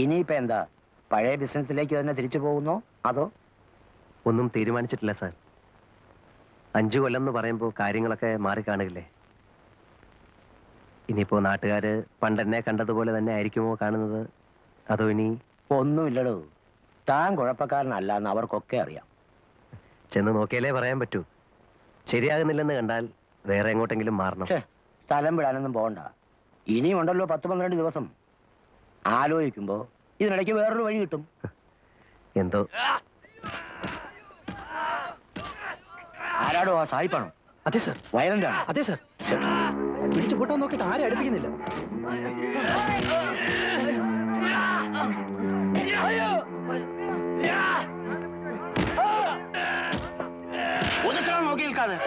ഇനിയിപ്പോ എന്താ, പഴയ ബിസിനസ്സിലേക്ക് തന്നെ തിരിച്ചു പോകുന്നോ അതോ? ഒന്നും തീരുമാനിച്ചിട്ടില്ല സാർ. 5 കൊല്ലം എന്ന് പറയുമ്പോൾ കാര്യങ്ങളൊക്കെ മാറിക്കാണുകയില്ലേ. ഇനിയിപ്പോ നാട്ടുകാര് പണ്ടെന്നെ കണ്ടതുപോലെ തന്നെ ആയിരിക്കുമോ കാണുന്നത്, അതോ ഇനി? ഒന്നുമില്ലടോ, താൻ കുഴപ്പക്കാരനല്ല എന്ന് അവർക്കൊക്കെ അറിയാം. ചെന്ന് നോക്കിയാലേ പറയാൻ പറ്റൂ. ശരിയാകുന്നില്ലെന്ന് കണ്ടാൽ വേറെ എങ്ങോട്ടെങ്കിലും മാറണം. സ്ഥലം വിടാനൊന്നും പോകണ്ട. ഇനിയും ഉണ്ടല്ലോ 10-12 ദിവസം. ആലോചിക്കുമ്പോ ഇതിനിടയ്ക്ക് വേറൊരു വഴി കിട്ടും. എന്തോ. ആരാടോ? ആ സായിപ്പാണോ? അതെ സർ. വയലന്റ് ആണ്? അതെ സർ. പിടിച്ചു കൂട്ടാൻ നോക്കിയിട്ട് ആരും അടുപ്പിക്കുന്നില്ല. ഒതുക്കണം, നോക്കി നിൽക്കാതെ.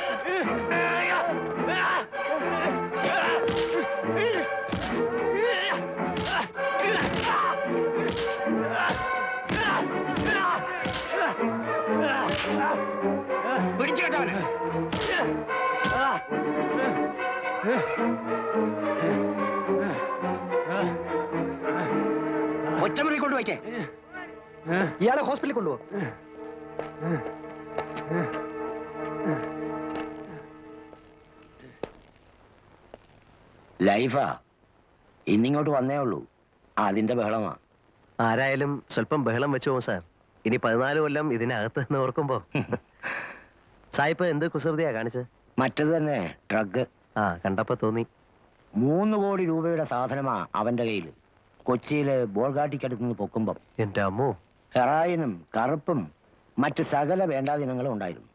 പിടിച്ചു കേട്ടവന്. ഒറ്റമുറി കൊണ്ട് വയ്ക്കേ. ഇയാളെ ഹോസ്പിറ്റലിൽ കൊണ്ടുപോ. ലൈഫാ ഇന്നിങ്ങോട്ട് വന്നേ ഉള്ളൂ, അതിന്റെ ബഹളമാ. ആരായാലും സ്വല്പം ബഹളം വെച്ചു പോകും സാർ. ഇനി 14 കൊല്ലം ഇതിനകത്ത് നിന്ന് ഓർക്കുമ്പോ. സായിപ്പ് എന്ത് കുസൃതിയാ കാണിച്ചത്? മറ്റത് തന്നെ, ഡ്രഗ്. ആ, കണ്ടപ്പോ തോന്നി. 3 കോടി രൂപയുടെ സാധനമാ അവന്റെ കയ്യിൽ. കൊച്ചിയില് ബോൾഗാട്ടിക്കടുത്ത് നിന്ന് പൊക്കുമ്പം എന്റെ അമ്മോ. ഹെറായിനും കറുപ്പും മറ്റ് സകല വേണ്ടാദിനങ്ങളും ഉണ്ടായിരുന്നു.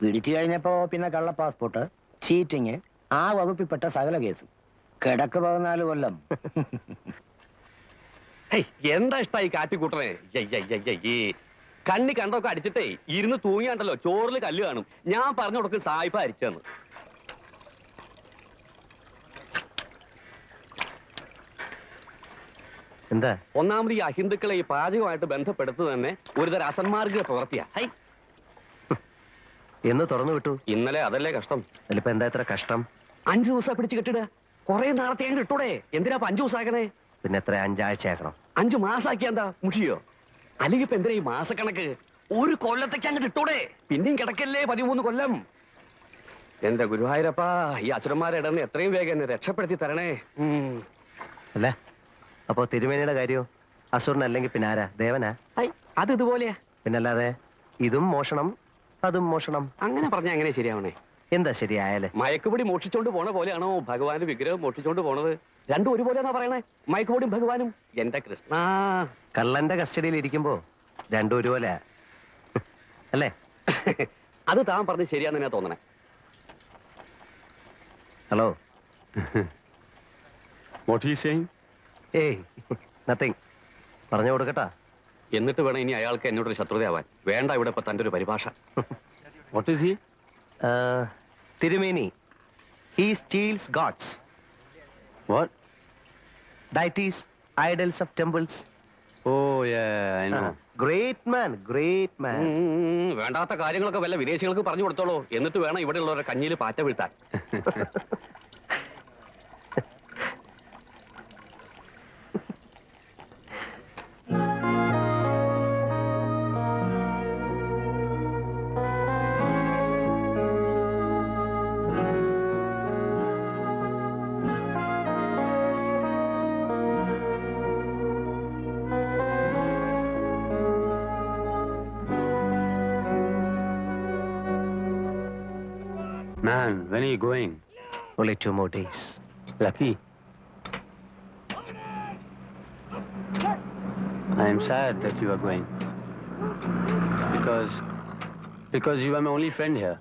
പിടിച്ചു കഴിഞ്ഞപ്പോ പിന്നെ കള്ള പാസ്പോർട്ട്, ചീറ്റിങ്, ആ വകുപ്പിൽപ്പെട്ട സകല കേസും. കിടക്ക് 14 കൊല്ലം. എന്താ ഇഷ്ടായി കാറ്റിക്കൂട്ടണേ. കണ്ണി കണ്ടൊക്കെ അടിച്ചിട്ടേ ഇരുന്ന് തൂങ്ങിയാണ്ടല്ലോ ചോറിൽ കല്ല് കാണും. ഞാൻ പറഞ്ഞു കൊടുക്കും സായിപ്പ അരിച്ചെന്ന്. എന്താ? ഒന്നാമത് ഈ അഹിന്ദുക്കളെ ഈ പാചകമായിട്ട് ബന്ധപ്പെടുത്തു തന്നെ ഒരുതരം അസന്മാർഗ പ്രവൃത്തിയാ. എന്ന് തുറന്നു വിട്ടു. ഇന്നലെ അതല്ലേ കഷ്ടം. അതിലിപ്പോ എന്താ ഇത്ര കഷ്ടം? 5 ദിവസം പിടിച്ച് കെട്ടിടുക. കുറെ നാളത്തെ അങ്ങ് ഇട്ടൂടെ. എന്തിനാ 5 ദിവസം ആക്കണേ? പിന്നെ എത്ര 5 ആഴ്ചയാക്കണം? 5 മാസാക്കിയ എന്താ മുഷിയോ? അല്ലെങ്കിൽ ഇപ്പൊ എന്തിനാ ഈ മാസക്കണക്ക്? 1 കൊല്ലത്തേക്ക് അങ്ങോട്ട് ഇട്ടൂടെ. പിന്നെയും കിടക്കല്ലേ 13 കൊല്ലം. എന്റെ ഗുരുവായൂരപ്പാ, ഈ അസുരന്മാരെ ഇടന്ന് എത്രയും വേഗം എന്നെ രക്ഷപ്പെടുത്തി തരണേ. അല്ലേ? അപ്പോ തിരുമേനിയുടെ കാര്യോ? അസുരനല്ലെങ്കിൽ പിന്നെ ആരാ? ദേവനാ? അത് ഇതുപോലെയാ. പിന്നല്ലാതെ ഇതും മോഷണം അതും മോഷണം. അങ്ങനെ പറഞ്ഞാ എങ്ങനെ ശരിയാവണേ? എന്താ ശരിയായാലേ? മയക്കുപൊടി മോഷിച്ചോണ്ട് പോണ പോലെയാണോ ഭഗവാന്റെ വിഗ്രഹം മോഷിച്ചോണ്ട് പോണത്? രണ്ടും ഒരുപോലെയാണോ പറയണേ? മയക്കുപൊടിയും ഭഗവാനും. എന്റെ കൃഷ്ണ, കള്ളന്റെ കസ്റ്റഡിയിൽ ഇരിക്കുമ്പോ രണ്ടും ഒരുപോലെ അല്ലേ? അത് താൻ പറഞ്ഞ് ശരിയാന്ന് തോന്നണേ. Hello. What are you saying? ഏയ്, നത്തിങ്. പറഞ്ഞു കൊടുക്കട്ടാ. എന്നിട്ട് വേണം ഇനി അയാൾക്ക് എന്നോടൊരു ശത്രുതയാവാൻ. വേണ്ട ഇവിടെ ഇപ്പൊ തന്റെ ഒരു പരിഭാഷ. What is he? തിരുമേനി, he steals gods. What? Deities, idols of temples. Oh yeah, I know. Great man, great man. വേണ്ടാത്ത കാര്യങ്ങളൊക്കെ വല്ല വിദേശികൾക്ക് പറഞ്ഞു കൊടുത്തോളൂ. എന്നിട്ട് വേണം ഇവിടെ ഉള്ളവരുടെ കഞ്ഞിയിൽ പാറ്റ വീഴ്ത്താൻ. Man, when are you going? Only 2 more days. Lucky. I am sad that you are going. Because you are my only friend here.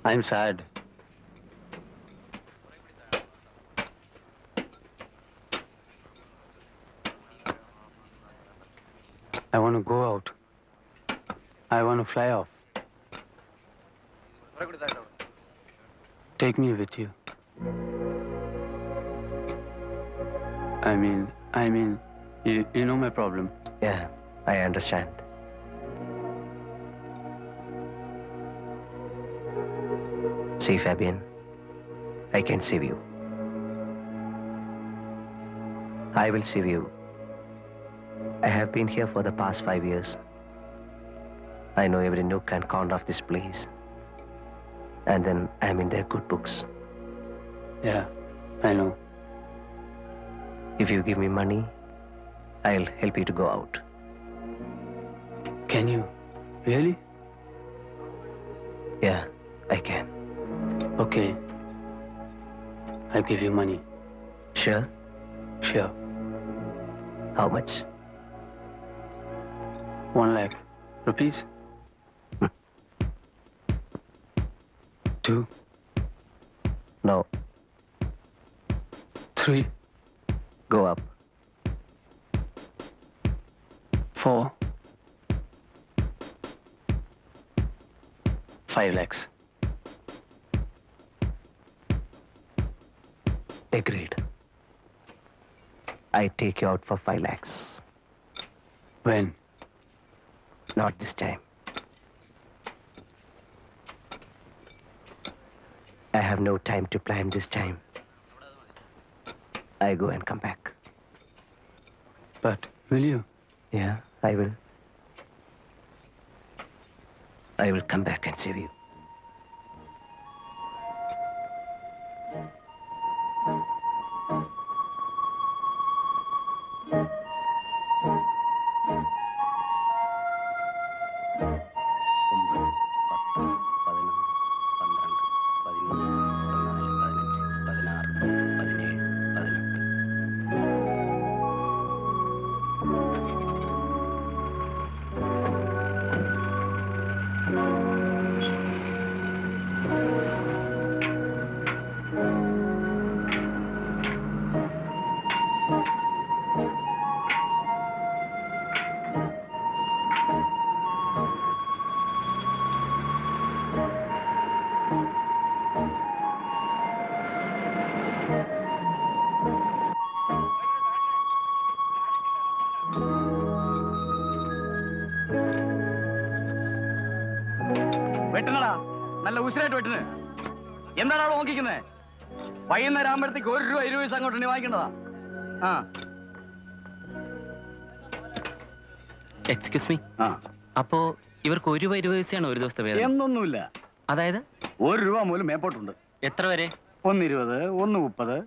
I am sad. I want to go out. I want to fly off. Take me with you. I mean, you know my problem. Yeah, I understand. See, Fabian, I can save you. I will save you I have been here for the past 5 years. I know every nook and corner of this place. And then I'm in their good books. Yeah, I know. If you give me money, I'll help you to go out. Can you? Really? Yeah, I can. Okay. I'll give you money. Sure? Sure. How much? 1 lakh rupees. 2, No, 3, go up. 4, 5 lakhs. Agreed. I take you out for 5 lakhs. When? Not this time. I have no time to plan this time. I go and come back. But will you? Yeah, I will. I will come back and save you. വെട്ടണടാ, നല്ല ഉശിരായിട്ട് വെട്ടണ്. എന്താണ് അവിടെ നോക്കിക്കുന്നത്? വൈകുന്നേരം ആകുമ്പോഴത്തേക്ക് 1 രൂപ 20 പൈസ അങ്ങോട്ട് വാങ്ങിക്കേണ്ടതാ. ആ excuse me, ആ അപ്പോ ഇവർക്ക് 1 രൂപ 20 പൈസയാണ് ഒരു ദിവസത്തെ വേതനം? എന്നൊന്നുമില്ല. അതായത് 1 രൂപ മൂലം മേപ്പോട്ടുണ്ട്. എത്ര വരെ? 1.20, 1.30.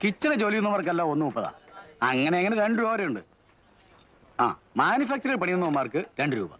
കിച്ചണ് ജോലി ചെയ്യുന്നവർക്കല്ല 1.30. അങ്ങനെ 2 രൂപ വരെ ഉണ്ട്. ആ മാനുഫാക്ചറിംഗ് പണിയുന്നവന്മാർക്ക് 2 രൂപ.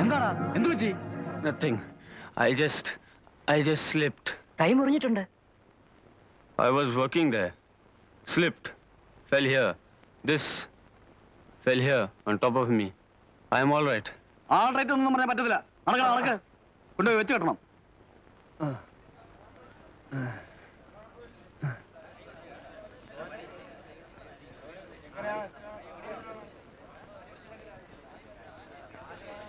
എന്താടാ, എന്തു പറ്റി? Nothing. I just slipped. കൈ മുറിഞ്ഞിട്ടുണ്ട്. I was working there. Slipped. Fell here. This fell here on top of me. I am all right. All right ഒന്നും പറയാൻ പറ്റത്തില്ല. നടക്ക് കൊണ്ടുപോയി വെച്ച് കെട്ടണം.